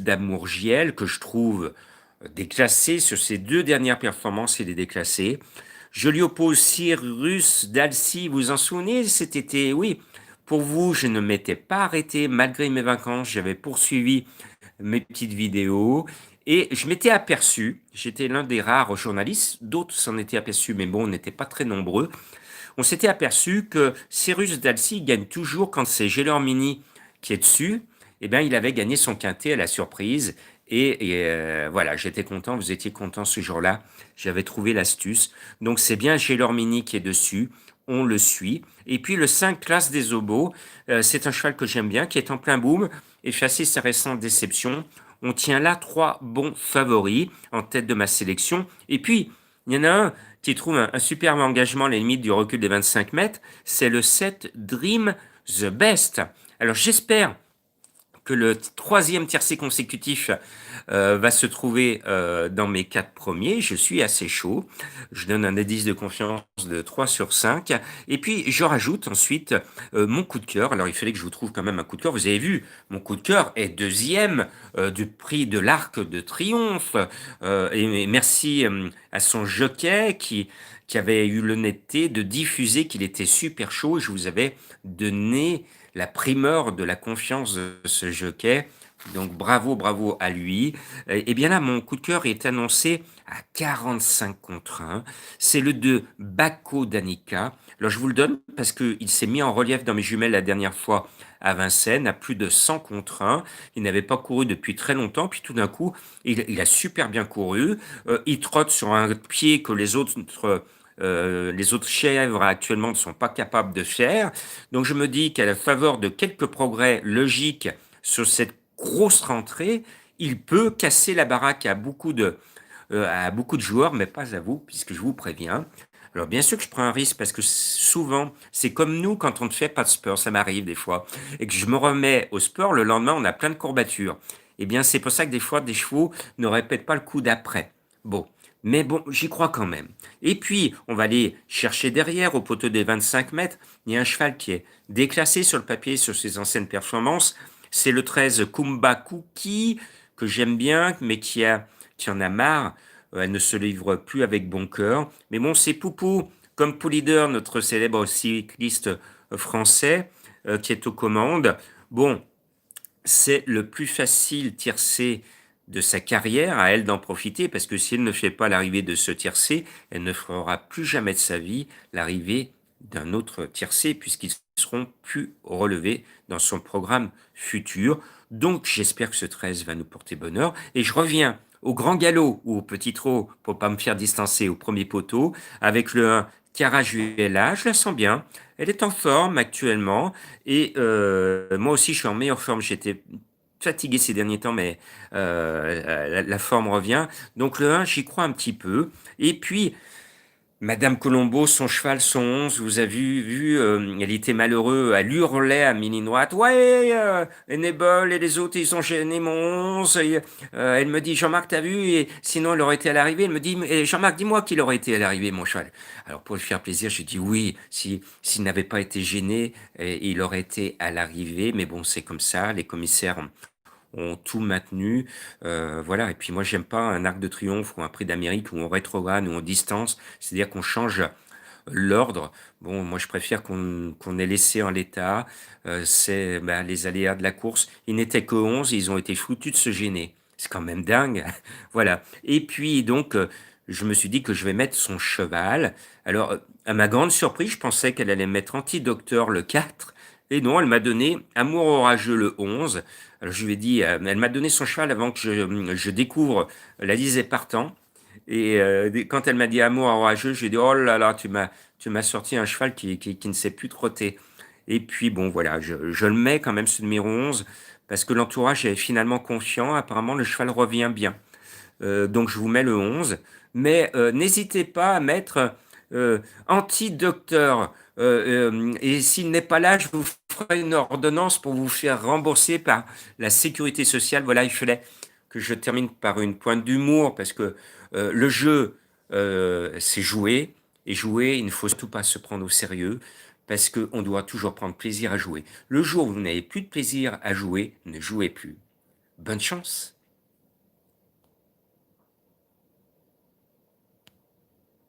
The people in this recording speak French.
d'Amour Giel, que je trouve déclassé sur ses deux dernières performances, il est déclassé. Je lui oppose Cyrus Dalcy, vous vous en souvenez cet été? Oui. Pour vous, je ne m'étais pas arrêté malgré mes vacances, j'avais poursuivi mes petites vidéos et je m'étais aperçu, j'étais l'un des rares journalistes, d'autres s'en étaient aperçus, mais bon, on n'était pas très nombreux. On s'était aperçu que Cyrus Dalcy gagne toujours quand c'est Gelormini qui est dessus. Eh bien, il avait gagné son quintet à la surprise. Voilà, j'étais content, vous étiez content ce jour-là. J'avais trouvé l'astuce. Donc, c'est bien Gelormini qui est dessus. On le suit. Et puis, le 5 Classe des Obos, c'est un cheval que j'aime bien, qui est en plein boom et chassé sa récente déception. On tient là trois bons favoris en tête de ma sélection. Et puis, il y en a un qui trouve un superbe engagement à la limite du recul des 25 mètres, c'est le 7 Dream the Best. Alors j'espère que le troisième tiercé consécutif va se trouver dans mes quatre premiers. Je suis assez chaud. Je donne un indice de confiance de 3 sur 5. Et puis, je rajoute ensuite mon coup de cœur. Alors, il fallait que je vous trouve quand même un coup de cœur. Vous avez vu, mon coup de cœur est deuxième du prix de l'Arc de Triomphe. Et merci à son jockey qui avait eu l'honnêteté de diffuser qu'il était super chaud. Je vous avais donné la primeur de la confiance de ce jockey. Donc bravo, bravo à lui. Et bien là, mon coup de cœur est annoncé à 45 contre 1. C'est le de Bako Danica. Alors je vous le donne parce qu'il s'est mis en relief dans mes jumelles la dernière fois à Vincennes, à plus de 100 contre 1. Il n'avait pas couru depuis très longtemps, puis tout d'un coup, il a super bien couru. Il trotte sur un pied que les autres chèvres actuellement ne sont pas capables de faire. Donc je me dis qu'à la faveur de quelques progrès logiques sur cette grosse rentrée, il peut casser la baraque à beaucoup de joueurs, mais pas à vous, puisque je vous préviens. Alors bien sûr que je prends un risque parce que souvent, c'est comme nous quand on ne fait pas de sport, ça m'arrive des fois, et que je me remets au sport, le lendemain on a plein de courbatures. Eh bien c'est pour ça que des fois des chevaux ne répètent pas le coup d'après. Bon, mais bon, j'y crois quand même. Et puis, on va aller chercher derrière, au poteau des 25 mètres, il y a un cheval qui est déclassé sur le papier sur ses anciennes performances. C'est le 13 Kumba Cookie, que j'aime bien, mais qui en a marre. Elle ne se livre plus avec bon cœur. Mais bon, c'est Poupou, comme Poulidor, notre célèbre cycliste français, qui est aux commandes. Bon, c'est le plus facile tiercé de sa carrière, à elle d'en profiter, parce que si elle ne fait pas l'arrivée de ce tiercé, elle ne fera plus jamais de sa vie l'arrivée d'un autre tiercé, puisqu'ils seront plus relevés dans son programme futur. Donc j'espère que ce 13 va nous porter bonheur. Et je reviens au grand galop ou au petit trot, pour pas me faire distancer au premier poteau, avec le 1 Carajuela. Je la sens bien. Elle est en forme actuellement. Et moi aussi, je suis en meilleure forme. J'étais fatigué ces derniers temps, mais la forme revient. Donc le 1, j'y crois un petit peu. Et puis, Madame Colombo, son cheval, son 11, vous avez elle était malheureuse, elle hurlait à mini droite, ouais, Enable et les autres, ils ont gêné mon 11. Elle me dit, Jean-Marc, t'as vu, et sinon elle aurait été à l'arrivée. Elle me dit, Jean-Marc, dis-moi qu'il aurait été à l'arrivée, mon cheval. Alors pour lui faire plaisir, j'ai dit oui, s'il n'avait pas été gêné, il aurait été à l'arrivée, mais bon, c'est comme ça, les commissaires ont tout maintenu. Voilà. Et puis moi, j'aime pas un arc de triomphe ou un prix d'Amérique où on rétrograde ou on distance. C'est-à-dire qu'on change l'ordre. Bon, moi, je préfère qu'on ait laissé en l'état. C'est les aléas de la course. Ils n'étaient que 11 et ils ont été foutus de se gêner. C'est quand même dingue. Voilà. Et puis, donc, je me suis dit que je vais mettre son cheval. Alors, à ma grande surprise, je pensais qu'elle allait mettre Antidocteur le 4. Et non, elle m'a donné Amour orageux le 11. Alors je lui ai dit, elle m'a donné son cheval avant que je découvre la lisée partant. Et quand elle m'a dit Amour orageux, j'ai dit, oh là là, tu m'as sorti un cheval qui ne sait plus trotter. Et puis bon, voilà, je le mets quand même ce numéro 11 parce que l'entourage est finalement confiant. Apparemment, le cheval revient bien. Donc je vous mets le 11. Mais n'hésitez pas à mettre anti-docteur. Et s'il n'est pas là, je vous ferai une ordonnance pour vous faire rembourser par la sécurité sociale. Voilà, il fallait que je termine par une pointe d'humour parce que le jeu, c'est jouer. Et jouer, il ne faut surtout pas se prendre au sérieux parce qu'on doit toujours prendre plaisir à jouer. Le jour où vous n'avez plus de plaisir à jouer, ne jouez plus. Bonne chance.